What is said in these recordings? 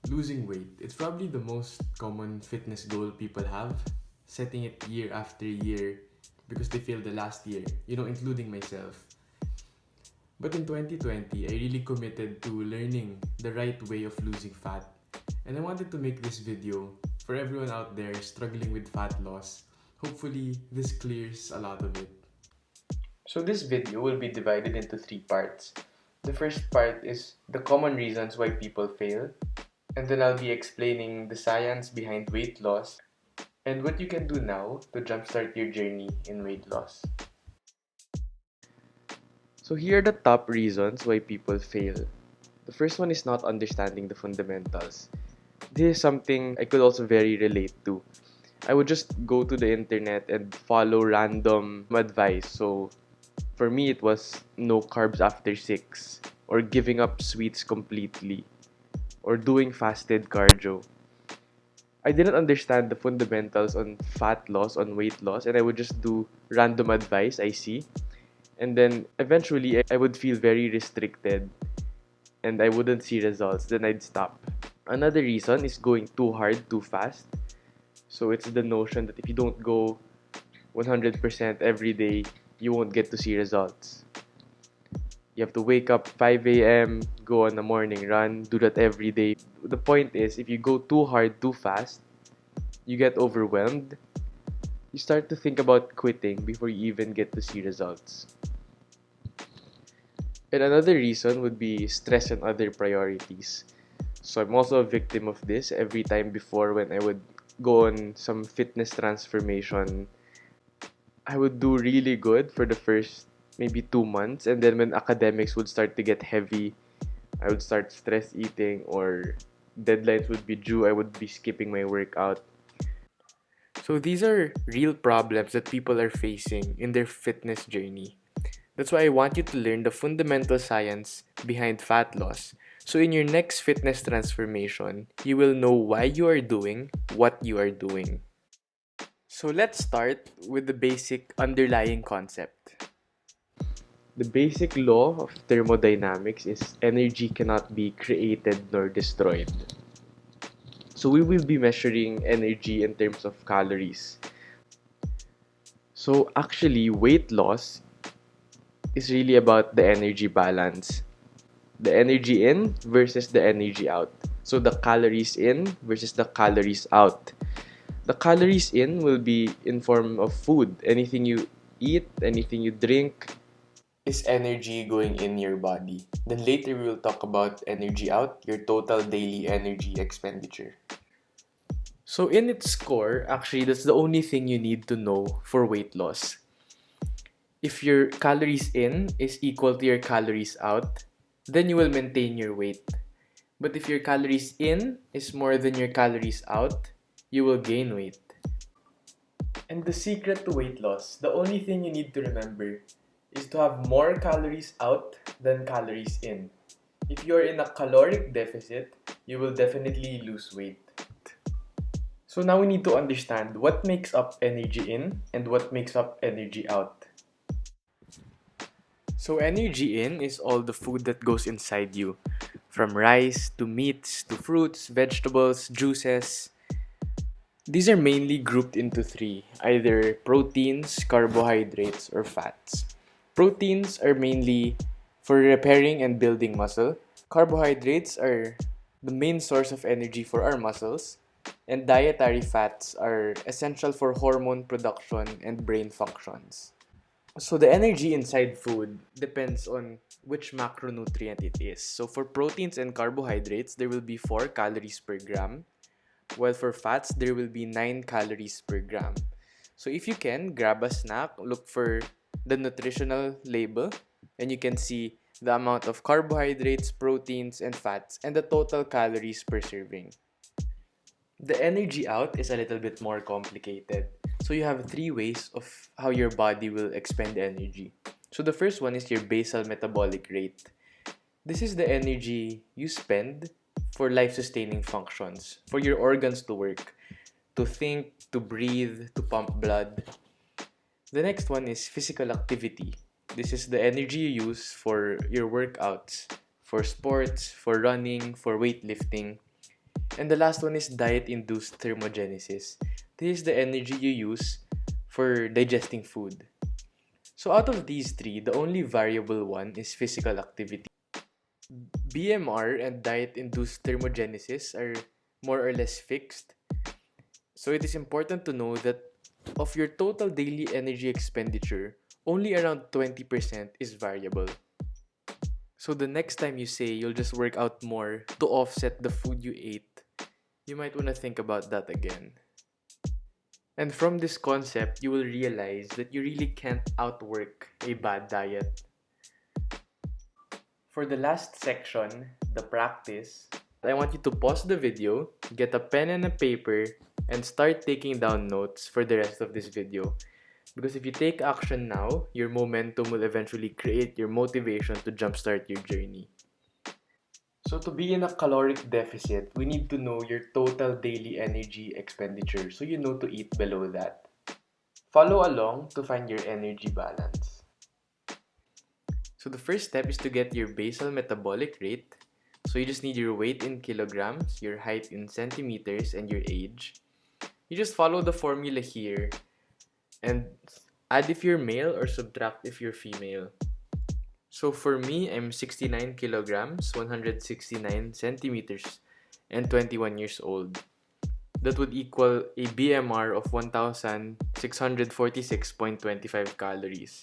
Losing weight. It's probably the most common fitness goal people have, setting it year after year because they failed the last year, including myself. But in 2020, I really committed to learning the right way of losing fat. And I wanted to make this video for everyone out there struggling with fat loss. Hopefully, this clears a lot of it. So this video will be divided into three parts. The first part is the common reasons why people fail, and then I'll be explaining the science behind weight loss and what you can do now to jumpstart your journey in weight loss. So here are the top reasons why people fail. The first one is not understanding the fundamentals. This is something I could also very relate to. I would just go to the internet and follow random advice. So for me, it was no carbs after 6, or giving up sweets completely, or doing fasted cardio. I didn't understand the fundamentals on fat loss, on weight loss, and I would just do random advice I see. And then eventually, I would feel very restricted and I wouldn't see results. Then I'd stop. Another reason is going too hard too fast. So it's the notion that if you don't go 100% every day, you won't get to see results. You have to wake up 5 a.m., go on a morning run, do that every day. The point is, if you go too hard too fast, you get overwhelmed. You start to think about quitting before you even get to see results. And another reason would be stress and other priorities. So I'm also a victim of this. Every time before, when I would go on some fitness transformation, I would do really good for the first maybe 2 months, and then when academics would start to get heavy, I would start stress eating, or deadlines would be due, I would be skipping my workout. So these are real problems that people are facing in their fitness journey. That's why I want you to learn the fundamental science behind fat loss. So in your next fitness transformation, you will know why you are doing what you are doing. So let's start with the basic underlying concept. The basic law of thermodynamics is energy cannot be created nor destroyed. So we will be measuring energy in terms of calories. So actually, weight loss is really about the energy balance. The energy in versus the energy out. So the calories in versus the calories out. The calories in will be in form of food. Anything you eat, anything you drink is energy going in your body. Then later we will talk about energy out, your total daily energy expenditure. So in its core, actually that's the only thing you need to know for weight loss. If your calories in is equal to your calories out, then you will maintain your weight. But if your calories in is more than your calories out, you will gain weight. And the secret to weight loss, the only thing you need to remember is to have more calories out than calories in. If you're in a caloric deficit, you will definitely lose weight. So now we need to understand what makes up energy in and what makes up energy out. So energy in is all the food that goes inside you, from rice to meats to fruits, vegetables, juices. These are mainly grouped into three, either proteins, carbohydrates, or fats. Proteins are mainly for repairing and building muscle. Carbohydrates are the main source of energy for our muscles, and dietary fats are essential for hormone production and brain functions. So the energy inside food depends on which macronutrient it is. So for proteins and carbohydrates, there will be 4 calories per gram, while for fats, there will be 9 calories per gram. So if you can, grab a snack, look for the nutritional label, and you can see the amount of carbohydrates, proteins, and fats, and the total calories per serving. The energy out is a little bit more complicated. So you have 3 ways of how your body will expend energy. So the first one is your basal metabolic rate. This is the energy you spend for life-sustaining functions, for your organs to work, to think, to breathe, to pump blood. The next one is physical activity. This is the energy you use for your workouts, for sports, for running, for weightlifting. And the last one is diet-induced thermogenesis. This is the energy you use for digesting food. So out of these three, the only variable one is physical activity. BMR and diet-induced thermogenesis are more or less fixed. So it is important to know that of your total daily energy expenditure, only around 20% is variable. So the next time you say you'll just work out more to offset the food you ate, you might want to think about that again. And from this concept, you will realize that you really can't outwork a bad diet. For the last section, the practice, I want you to pause the video, get a pen and a paper, and start taking down notes for the rest of this video. Because if you take action now, your momentum will eventually create your motivation to jumpstart your journey. So to be in a caloric deficit, we need to know your total daily energy expenditure so you know to eat below that. Follow along to find your energy balance. So the first step is to get your basal metabolic rate. So you just need your weight in kilograms, your height in centimeters, and your age. You just follow the formula here and add if you're male or subtract if you're female. So for me, I'm 69 kilograms, 169 centimeters, and 21 years old. That would equal a BMR of 1,646.25 calories.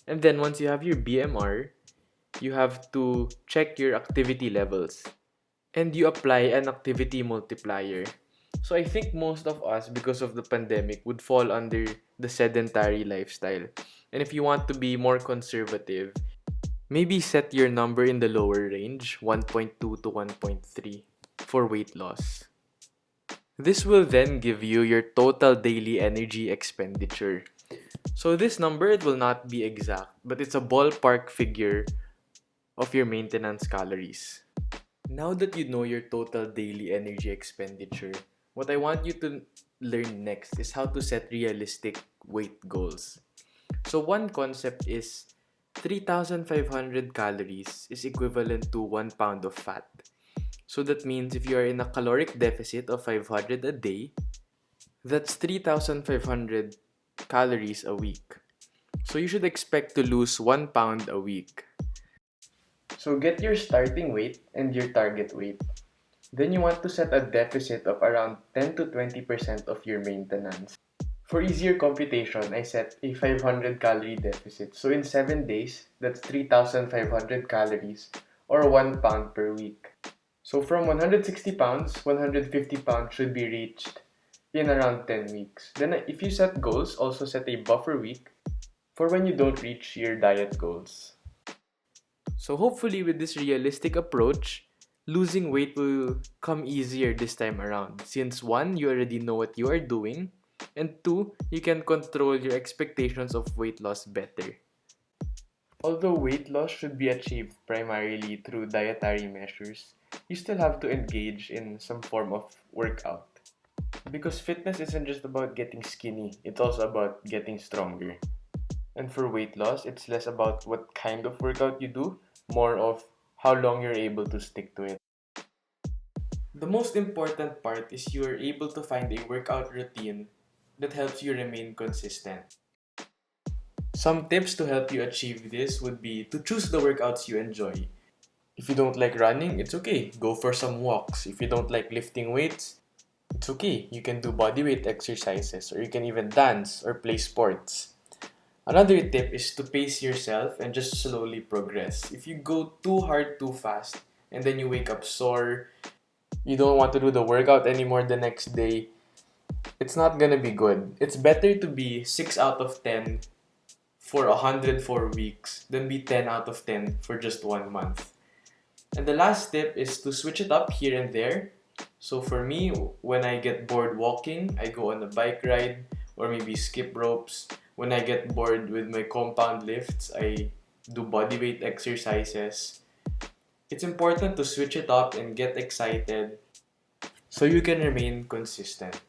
And then once you have your BMR, you have to check your activity levels. And you apply an activity multiplier. So I think most of us, because of the pandemic, would fall under the sedentary lifestyle. And if you want to be more conservative, maybe set your number in the lower range, 1.2 to 1.3, for weight loss. This will then give you your total daily energy expenditure. So this number, it will not be exact, but it's a ballpark figure of your maintenance calories. Now that you know your total daily energy expenditure, what I want you to learn next is how to set realistic weight goals. So one concept is 3,500 calories is equivalent to 1 pound of fat. So that means if you are in a caloric deficit of 500 a day, that's 3,500 calories a week. So you should expect to lose 1 pound a week. So get your starting weight and your target weight. Then you want to set a deficit of around 10 to 20% of your maintenance. For easier computation, I set a 500 calorie deficit. So in 7 days, that's 3,500 calories or 1 pound per week. So from 160 pounds, 150 pounds should be reached in around 10 weeks. Then if you set goals, also set a buffer week for when you don't reach your diet goals. So hopefully with this realistic approach, losing weight will come easier this time around. Since 1, you already know what you are doing, and 2, you can control your expectations of weight loss better. Although weight loss should be achieved primarily through dietary measures, you still have to engage in some form of workout. Because fitness isn't just about getting skinny, it's also about getting stronger. And for weight loss, it's less about what kind of workout you do, more of how long you're able to stick to it. The most important part is you are able to find a workout routine that helps you remain consistent. Some tips to help you achieve this would be to choose the workouts you enjoy. If you don't like running, it's okay, go for some walks. If you don't like lifting weights, it's okay, you can do bodyweight exercises, or you can even dance or play sports. Another tip is to pace yourself and just slowly progress. If you go too hard too fast and then you wake up sore, you don't want to do the workout anymore the next day, it's not gonna be good. It's better to be 6 out of 10 for 104 weeks than be 10 out of 10 for just 1 month. And the last tip is to switch it up here and there. So for me, when I get bored walking, I go on a bike ride or maybe skip ropes. When I get bored with my compound lifts, I do bodyweight exercises. It's important to switch it up and get excited so you can remain consistent.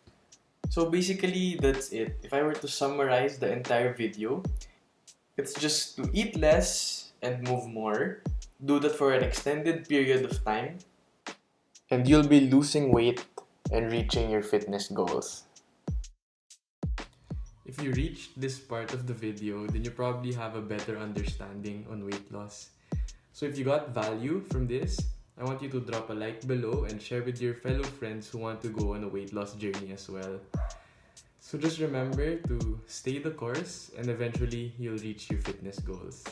So basically, that's it. If I were to summarize the entire video, it's just to eat less and move more. Do that for an extended period of time. and you'll be losing weight and reaching your fitness goals. If you reached this part of the video, then you probably have a better understanding on weight loss. So if you got value from this, I want you to drop a like below and share with your fellow friends who want to go on a weight loss journey as well. So just remember to stay the course and eventually you'll reach your fitness goals.